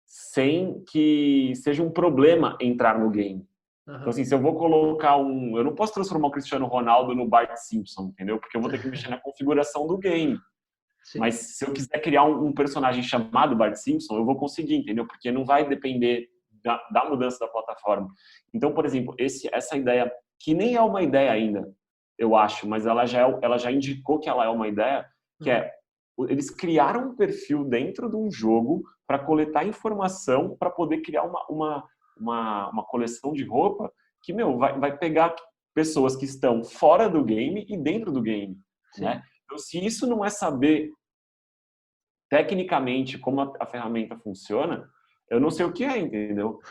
sem que seja um problema entrar no game. Então, assim, se eu vou colocar eu não posso transformar o Cristiano Ronaldo no Bart Simpson, entendeu? Porque eu vou ter que mexer na configuração do game. Sim. Mas se eu quiser criar um personagem chamado Bart Simpson, eu vou conseguir, entendeu? Porque não vai depender da mudança da plataforma. Então, por exemplo, essa ideia, que nem é uma ideia ainda, eu acho, mas ela já indicou que ela é uma ideia, que eles criaram um perfil dentro de um jogo para coletar informação para poder criar uma coleção de roupa que, vai pegar pessoas que estão fora do game e dentro do game, né? Então, se isso não é saber tecnicamente como a ferramenta funciona, eu não sei o que é, entendeu?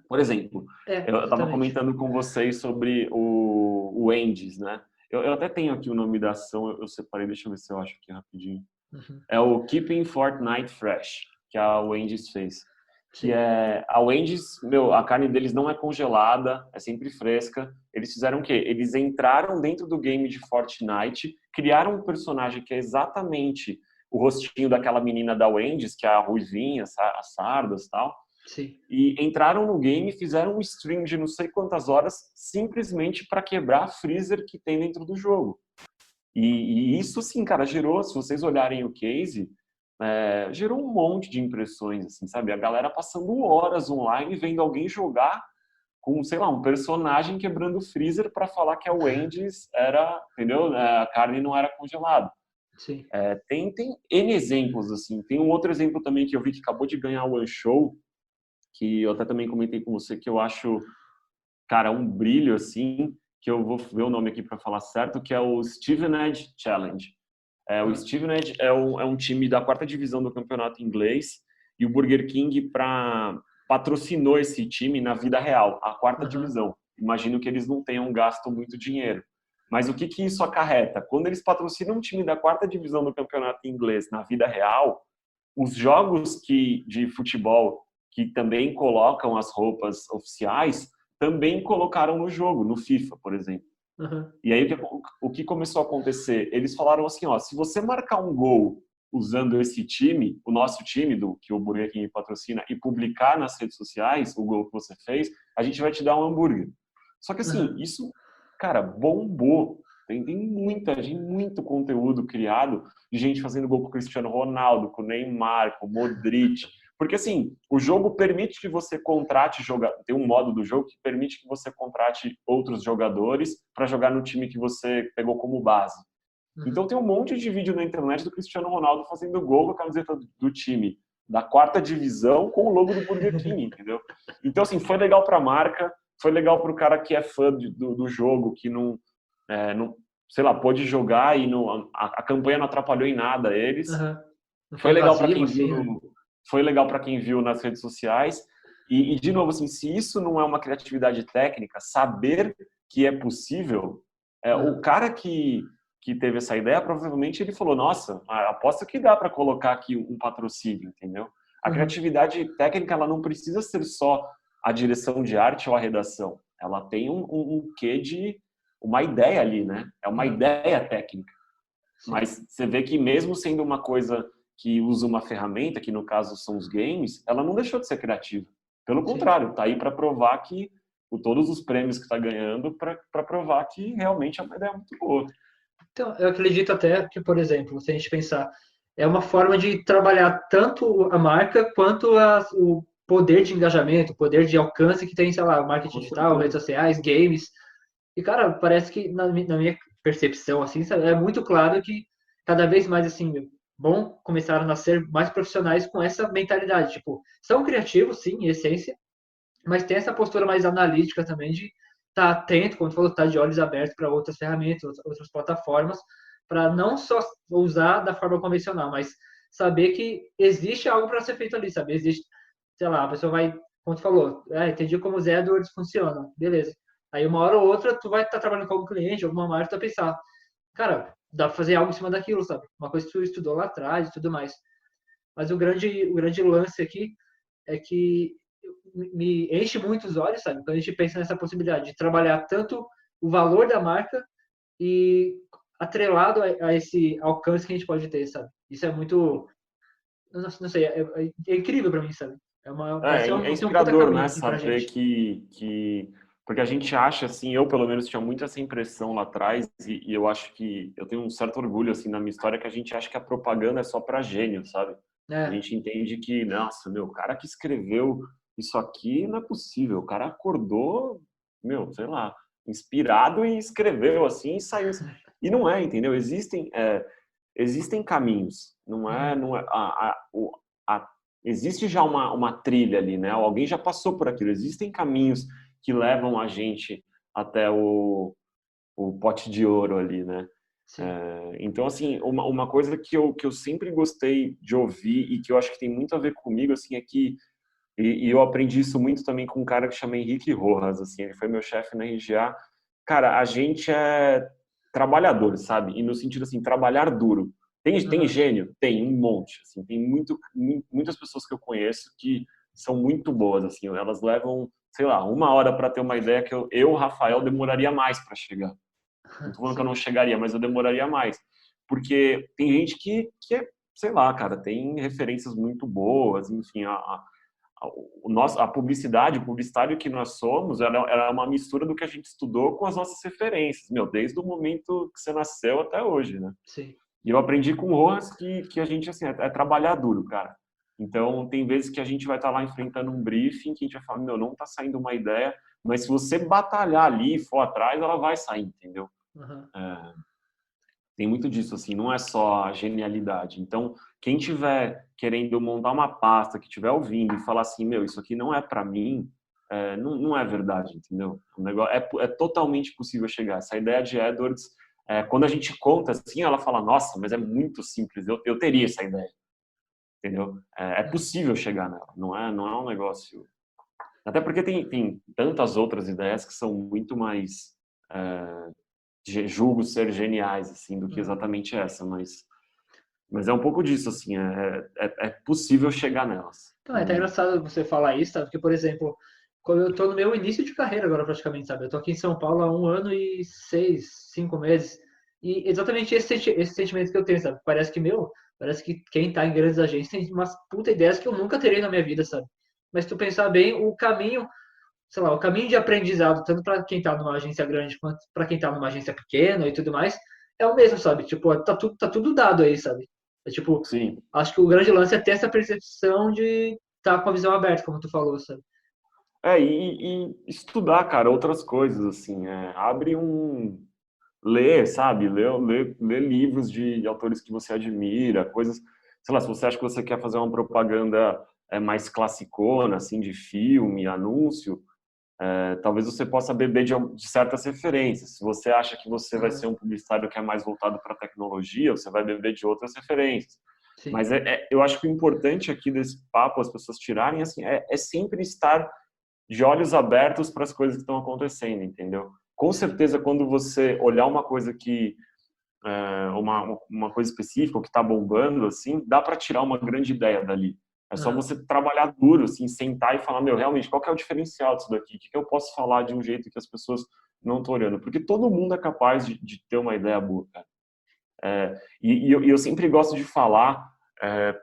Por exemplo, eu estava comentando com vocês sobre o Wendy's, né? Eu até tenho aqui o nome da ação, eu separei, deixa eu ver se eu acho aqui rapidinho. É o Keeping Fortnite Fresh, que a Wendy's fez. que é a Wendy's, meu, a carne deles não é congelada, é sempre fresca. Eles fizeram o quê? Eles entraram dentro do game de Fortnite, criaram um personagem que é exatamente o rostinho daquela menina da Wendy's, que é a Ruivinha, a Sardas e tal, Sim. e entraram no game, fizeram um stream de não sei quantas horas, simplesmente para quebrar a freezer que tem dentro do jogo. E isso, sim, cara, gerou, se vocês olharem o case, gerou um monte de impressões, assim, sabe? A galera passando horas online vendo alguém jogar com, sei lá, um personagem quebrando o freezer para falar que a Wendy's era, entendeu? A carne não era congelada. Sim. Tem N exemplos, assim. Tem um outro exemplo também que eu vi que acabou de ganhar o One Show, que eu até também comentei com você, que eu acho, cara, um brilho, assim, que eu vou ver o nome aqui para falar certo, que é o Stevenage Challenge. O Stevenage é um time da 4ª divisão do campeonato inglês e o Burger King patrocinou esse time na vida real, a 4ª divisão. Imagino que eles não tenham gasto muito dinheiro. Mas o que isso acarreta? Quando eles patrocinam um time da 4ª divisão do campeonato inglês na vida real, os jogos de futebol que também colocam as roupas oficiais também colocaram no jogo, no FIFA, por exemplo. E aí o que começou a acontecer? Eles falaram assim, ó, se você marcar um gol usando esse time, o nosso time, que o Burger King patrocina, e publicar nas redes sociais o gol que você fez, a gente vai te dar um hambúrguer. Só que assim, isso, cara, bombou. Tem muita gente, muito conteúdo criado de gente fazendo gol com o Cristiano Ronaldo, com o Neymar, com o Modric. Porque, assim, o jogo permite que você contrate tem um modo do jogo que permite que você contrate outros jogadores para jogar no time que você pegou como base. Então tem um monte de vídeo na internet do Cristiano Ronaldo fazendo gol com a camiseta do time da 4ª divisão com o logo do Burger King, entendeu? Então, assim, foi legal para a marca, foi legal para o cara que é fã do jogo, que não, sei lá, pôde jogar e a campanha não atrapalhou em nada eles. Foi legal para quem viu... Assim, né? Foi legal para quem viu nas redes sociais. E, de novo, assim, se isso não é uma criatividade técnica, saber que é possível, o cara que teve essa ideia, provavelmente ele falou, nossa, aposto que dá para colocar aqui um patrocínio, entendeu? A criatividade técnica, ela não precisa ser só a direção de arte ou a redação. Ela tem um quê de uma ideia ali, né? É uma ideia técnica. Sim. Mas você vê que mesmo sendo uma coisa que usa uma ferramenta, que no caso são os games, ela não deixou de ser criativa. Pelo contrário, tá aí para provar que todos os prêmios que está ganhando, para provar que realmente é uma ideia muito boa. Então, eu acredito até que, por exemplo, se a gente pensar, é uma forma de trabalhar tanto a marca quanto o poder de engajamento, o poder de alcance que tem, sei lá, marketing digital, redes sociais, games. E, cara, parece que, na minha percepção, assim, sabe, é muito claro que cada vez mais, assim, bom, começaram a nascer mais profissionais com essa mentalidade. Tipo, são criativos, sim, em essência, mas tem essa postura mais analítica também de estar atento, como tu falou, estar de olhos abertos para outras ferramentas, outras plataformas, para não só usar da forma convencional, mas saber que existe algo para ser feito ali, sabe? Existe, sei lá, a pessoa vai, como tu falou, entendi como os AdWords funcionam, beleza. Aí uma hora ou outra tu vai estar trabalhando com algum cliente, alguma marca, tu vai pensar, cara, dá para fazer algo em cima daquilo, sabe? Uma coisa que tu estudou lá atrás e tudo mais. Mas o grande lance aqui é que me enche muito os olhos, sabe? Quando a gente pensa nessa possibilidade de trabalhar tanto o valor da marca e atrelado a esse alcance que a gente pode ter, sabe? Isso é muito, não sei, é incrível para mim, sabe? É inspirador, né? Saber que porque a gente acha, assim, eu pelo menos tinha muito essa impressão lá atrás e eu acho que eu tenho um certo orgulho, assim, na minha história, que a gente acha que a propaganda é só para gênio, sabe? A gente entende que, nossa, meu, o cara que escreveu isso aqui não é possível. O cara acordou, meu, sei lá, inspirado e escreveu assim e saiu. E não é, entendeu? Existem caminhos. Não é existe já uma trilha ali, né? Alguém já passou por aquilo. Existem caminhos que levam a gente até o pote de ouro ali, né? Então, assim, uma coisa que eu sempre gostei de ouvir e que eu acho que tem muito a ver comigo, assim, é que e eu aprendi isso muito também com um cara que chama Henrique Rojas, assim, ele foi meu chefe na RGA. Cara, a gente é trabalhador, sabe? E no sentido, assim, trabalhar duro. Tem gênio? Tem, um monte. Assim, tem muitas pessoas que eu conheço que são muito boas, assim, elas levam, sei lá, 1 hora para ter uma ideia que eu, Rafael, demoraria mais para chegar. Não tô falando que eu não Sim. chegaria, mas eu demoraria mais. Porque tem gente que é, sei lá, cara, tem referências muito boas, enfim, a publicidade, o publicitário que nós somos, ela é uma mistura do que a gente estudou com as nossas referências, meu, desde o momento que você nasceu até hoje, né? Sim. E eu aprendi com o Rojas que a gente, assim, é trabalhar duro, cara. Então, tem vezes que a gente vai estar lá enfrentando um briefing que a gente vai falar, meu, não tá saindo uma ideia, mas se você batalhar ali e for atrás, ela vai sair, entendeu? Uhum. Tem muito disso, assim, não é só a genialidade. Então, quem tiver querendo montar uma pasta, que tiver ouvindo e falar assim, meu, isso aqui não é para mim, não é verdade, entendeu? O negócio é totalmente possível chegar. Essa ideia de Edwards, quando a gente conta assim, ela fala, nossa, mas é muito simples, eu teria essa ideia, entendeu? É possível chegar nela, não é um negócio... Até porque tem tantas outras ideias que são muito mais... julgo ser geniais, assim, do que Uhum. exatamente essa, mas é um pouco disso, assim, é possível chegar nelas. Então, é até engraçado você falar isso, sabe? Porque, por exemplo, quando eu tô no meu início de carreira agora, praticamente, sabe? Eu tô aqui em São Paulo há 1 ano e 6, 5 meses. E exatamente esse sentimento que eu tenho, sabe? Parece que quem tá em grandes agências tem umas puta ideias que eu nunca terei na minha vida, sabe? Mas se tu pensar bem, o caminho, sei lá, o caminho de aprendizado, tanto para quem tá numa agência grande quanto para quem tá numa agência pequena e tudo mais, é o mesmo, sabe? Tipo, tá tudo dado aí, sabe? É tipo, Sim. acho que o grande lance é ter essa percepção de estar com a visão aberta, como tu falou, sabe? E estudar, cara, outras coisas, assim, abre ler, sabe? Ler livros de autores que você admira, coisas, sei lá, se você acha que você quer fazer uma propaganda mais classicona, assim, de filme, anúncio, talvez você possa beber de certas referências. Se você acha que você vai ser Aham, um publicitário que é mais voltado para a tecnologia, você vai beber de outras referências. sim. Mas eu acho que o importante aqui desse papo, as pessoas tirarem, assim, é sempre estar de olhos abertos para as coisas que estão acontecendo, entendeu? Com Sim. certeza, quando você olhar uma coisa uma coisa específica, ou que está bombando, assim, dá para tirar uma grande ideia dali. É só Aham, você trabalhar duro, assim, sentar e falar, meu, realmente, qual que é o diferencial disso daqui? O que eu posso falar de um jeito que as pessoas não estão olhando? Porque todo mundo é capaz de ter uma ideia boa, cara. E eu sempre gosto de falar, é,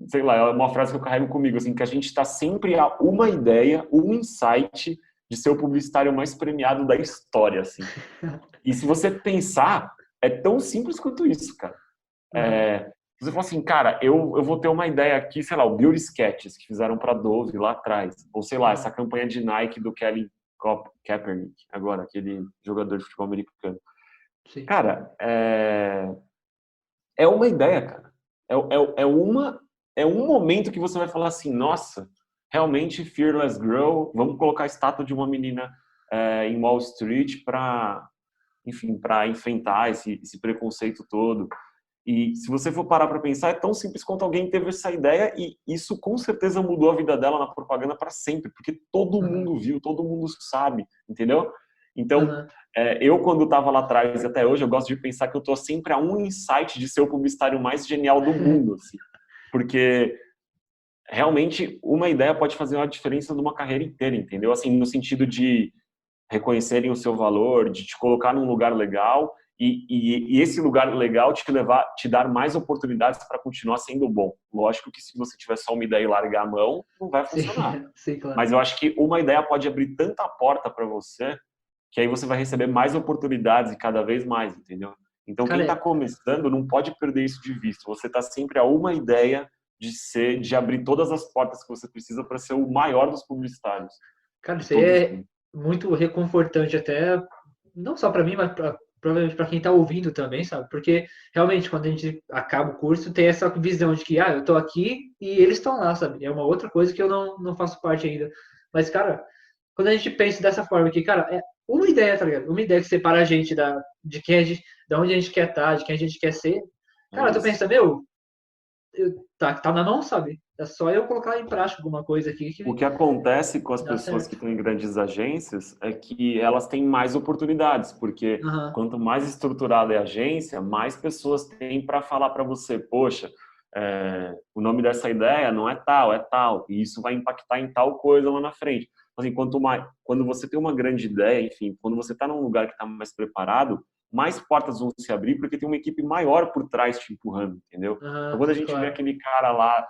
sei lá, é uma frase que eu carrego comigo, assim, que a gente está sempre a uma ideia, um insight de ser o publicitário mais premiado da história, assim. E se você pensar, é tão simples quanto isso, cara. aham, Você fala assim, cara, eu vou ter uma ideia aqui, sei lá, o Beauty Sketches que fizeram para Dove lá atrás, ou sei lá, essa aham, campanha de Nike do Kelly Kaepernick, agora, aquele jogador de futebol americano. sim. Cara, é uma ideia, cara. É um momento que você vai falar assim, nossa, realmente Fearless Girl, vamos colocar a estátua de uma menina em Wall Street para, enfim, para enfrentar esse preconceito todo. E se você for parar para pensar, é tão simples quanto alguém teve essa ideia e isso com certeza mudou a vida dela na propaganda para sempre, porque todo Aham, mundo viu, todo mundo sabe, entendeu? Então, aham, eu quando estava lá atrás e até hoje, eu gosto de pensar que eu estou sempre a um insight de ser o publicitário mais genial do mundo, assim, porque realmente uma ideia pode fazer uma diferença numa carreira inteira, entendeu? Assim, no sentido de reconhecerem o seu valor, de te colocar num lugar legal e esse lugar legal te dar mais oportunidades para continuar sendo bom. Lógico que se você tiver só uma ideia e largar a mão, não vai sim, funcionar. sim, claro. Mas eu acho que uma ideia pode abrir tanta porta para você que aí você vai receber mais oportunidades e cada vez mais, entendeu? Então quem Cara, está começando não pode perder isso de vista. Você está sempre a uma ideia de abrir todas as portas que você precisa para ser o maior dos publicitários cara, de isso aí todos os é tempos. muito reconfortante até, não só para mim, mas provavelmente para quem está ouvindo também, sabe? Porque realmente quando a gente acaba o curso tem essa visão de que eu tô aqui e eles estão lá, sabe? É uma outra coisa que eu não faço parte ainda. Mas cara, quando a gente pensa dessa forma que, cara, é uma ideia, tá ligado? Uma ideia que separa a gente de quem a gente, da onde a gente quer estar, de quem a gente quer ser. É Cara, tu isso. pensa, tá na mão, sabe? É só eu colocar em prática alguma coisa aqui O que que acontece com as dá pessoas que certo. estão em grandes agências é que elas têm mais oportunidades, porque Aham, quanto mais estruturada é a agência, mais pessoas têm para falar para você, poxa, o nome dessa ideia não é tal, é tal, e isso vai impactar em tal coisa lá na frente. Assim, quando você tem uma grande ideia, enfim, quando você está num lugar que está mais preparado, mais portas vão se abrir porque tem uma equipe maior por trás te empurrando, entendeu? Então, quando a gente vê Claro. aquele cara lá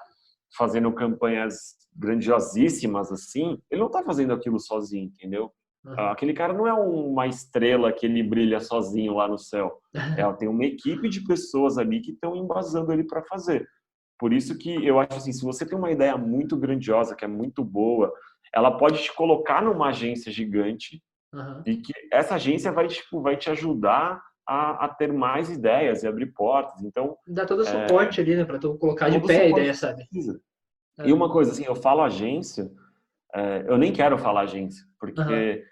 fazendo campanhas grandiosíssimas assim, ele não está fazendo aquilo sozinho, entendeu? Aquele cara não é uma estrela que ele brilha sozinho lá no céu. Tem uma equipe de pessoas ali que estão embasando ele para fazer. Por isso que eu acho assim, se você tem uma ideia muito grandiosa, que é muito boa, ela pode te colocar numa agência gigante e que essa agência vai te ajudar a ter mais ideias e abrir portas. Então, Dá todo o suporte ali, né, para tu colocar de todo o pé a suporte ideia, que você sabe? precisa. E uma coisa assim, eu falo agência, eu nem quero falar agência, porque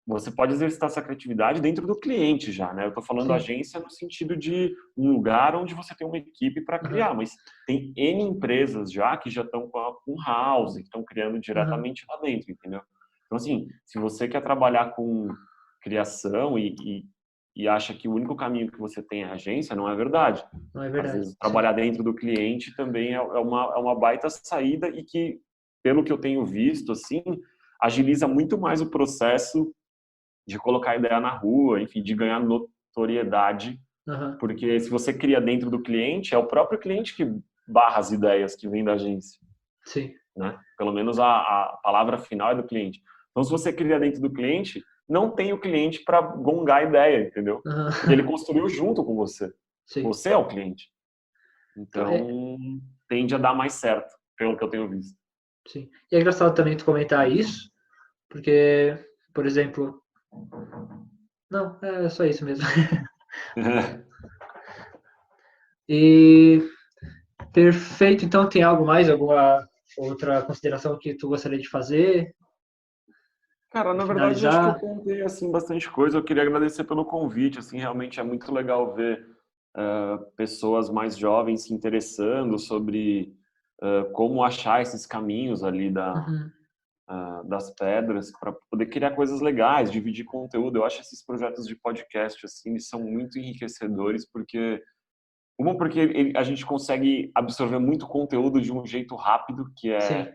você pode exercitar essa criatividade dentro do cliente já, né? Eu estou falando Sim. agência no sentido de um lugar onde você tem uma equipe para criar, mas tem N empresas já que já estão com house, que estão criando diretamente lá dentro, entendeu? Então, assim, se você quer trabalhar com criação e acha que o único caminho que você tem é agência, não é verdade. Não é Às verdade. vezes, trabalhar dentro do cliente também é uma baita saída e que, pelo que eu tenho visto, assim, agiliza muito mais o processo de colocar a ideia na rua, enfim, de ganhar notoriedade, porque se você cria dentro do cliente, é o próprio cliente que barra as ideias que vem da agência. Sim. Né? Pelo menos a palavra final é do cliente. Então, se você cria dentro do cliente, não tem o cliente para gongar a ideia, entendeu? Porque ele construiu junto com você. Sim. Você é o cliente. Então, tende a dar mais certo, pelo que eu tenho visto. Sim. E é engraçado também tu comentar isso, porque, por exemplo... Não, é só isso mesmo. E perfeito. Então, tem algo mais, alguma outra consideração que tu gostaria de fazer? Cara, na verdade, acho que eu contei assim bastante coisa. Eu queria agradecer pelo convite. Assim, realmente é muito legal ver pessoas mais jovens se interessando sobre como achar esses caminhos ali das pedras para poder criar coisas legais, dividir conteúdo. Eu acho esses projetos de podcast assim são muito enriquecedores porque a gente consegue absorver muito conteúdo de um jeito rápido, que Sim.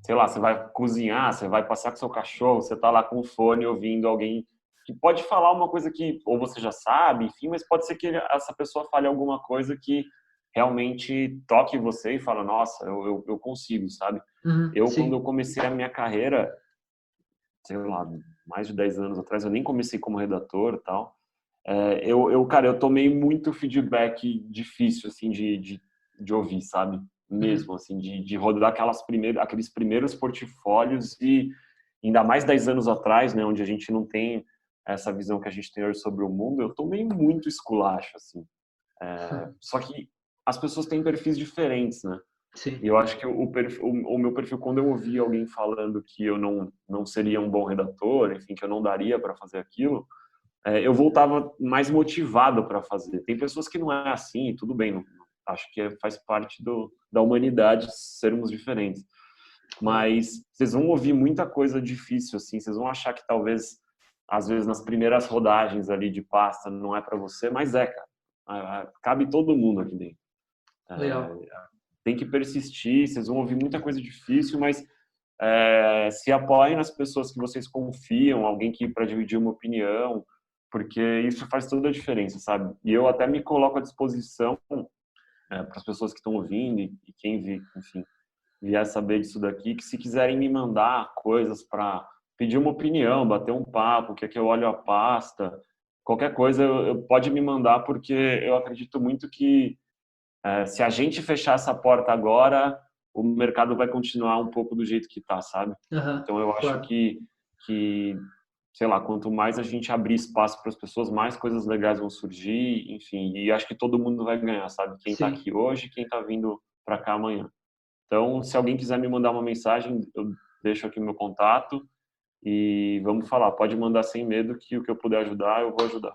sei lá, você vai cozinhar, você vai passear com seu cachorro, você tá lá com o fone ouvindo alguém que pode falar uma coisa que ou você já sabe, enfim, mas pode ser que essa pessoa fale alguma coisa que realmente toque você e fala, nossa, eu consigo, sabe? Quando eu comecei a minha carreira, sei lá, mais de 10 anos atrás, eu nem comecei como redator e tal, cara, eu tomei muito feedback difícil, assim, de ouvir, sabe? Mesmo, assim, de rodar aqueles primeiros portfólios e ainda mais 10 anos atrás, né, onde a gente não tem essa visão que a gente tem hoje sobre o mundo, eu tomei muito esculacho, assim. Só que as pessoas têm perfis diferentes, né? Sim. E eu acho que o meu perfil, quando eu ouvi alguém falando que eu não seria um bom redator, enfim, que eu não daria para fazer aquilo, eu voltava mais motivado para fazer. Tem pessoas que não é assim, tudo bem, acho que faz parte da humanidade sermos diferentes. Mas vocês vão ouvir muita coisa difícil, assim, vocês vão achar que talvez, às vezes, nas primeiras rodagens ali de pasta não é para você, mas cara. Cabe todo mundo aqui dentro. Legal. Tem que persistir, vocês vão ouvir muita coisa difícil, mas se apoiem nas pessoas que vocês confiam, alguém que para dividir uma opinião, porque isso faz toda a diferença, sabe? E eu até me coloco à disposição para as pessoas que estão ouvindo e quem enfim, vier saber disso daqui, que se quiserem me mandar coisas para pedir uma opinião, bater um papo, que eu olho a pasta, qualquer coisa, pode me mandar, porque eu acredito muito que se a gente fechar essa porta agora, o mercado vai continuar um pouco do jeito que está, sabe? Então eu acho Claro. que sei lá, quanto mais a gente abrir espaço para as pessoas, mais coisas legais vão surgir, enfim, e acho que todo mundo vai ganhar, sabe? Quem está aqui hoje, quem está vindo para cá amanhã. Então, se alguém quiser me mandar uma mensagem, eu deixo aqui o meu contato e vamos falar. Pode mandar sem medo que o que eu puder ajudar, eu vou ajudar.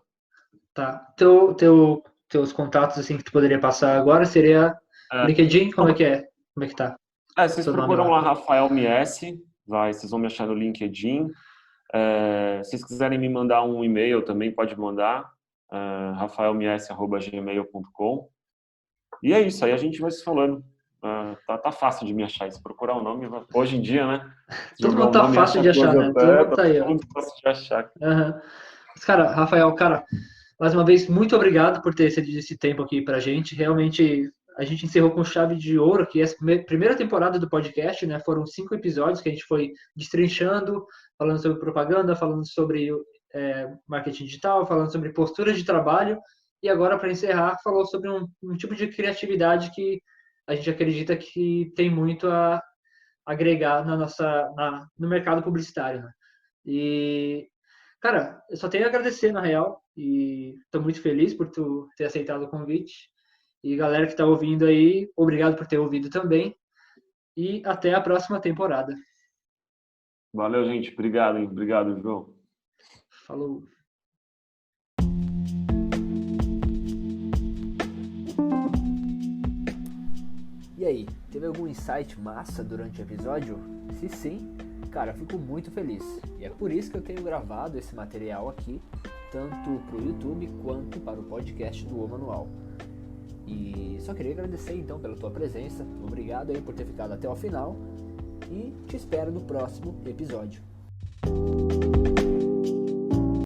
Tá. Teus contatos, assim, que tu poderia passar agora seria LinkedIn? Como é que é? Como é que tá? Vocês procuram lá Rafael Miesse, vocês vão me achar no LinkedIn. Se vocês quiserem me mandar um e-mail também, pode mandar, rafaelmiesse@gmail.com. E é isso, aí a gente vai se falando. Tá fácil de me achar, se procurar o nome, hoje em dia, né? Todo mundo tá fácil de achar, né? Todo mundo tá aí, ó. Todo mundo fácil de achar. Uhum. Mas, cara, Rafael, cara, mais uma vez, muito obrigado por ter cedido esse tempo aqui pra gente. Realmente, a gente encerrou com chave de ouro aqui essa primeira temporada do podcast, né? Foram 5 episódios que a gente foi destrinchando, falando sobre propaganda, falando sobre marketing digital, falando sobre posturas de trabalho. E agora, para encerrar, falou sobre um tipo de criatividade que a gente acredita que tem muito a agregar no mercado publicitário, né? E, cara, eu só tenho a agradecer, na real, e estou muito feliz por tu ter aceitado o convite. E galera que está ouvindo aí, obrigado por ter ouvido também. E até a próxima temporada. Valeu, gente. Obrigado, hein? Obrigado, João. Falou. E aí, teve algum insight massa durante o episódio? Se sim, cara, eu fico muito feliz. E é por isso que eu tenho gravado esse material aqui, tanto para o YouTube quanto para o podcast do O Manual. E só queria agradecer então pela tua presença. Obrigado aí por ter ficado até o final. E te espero no próximo episódio.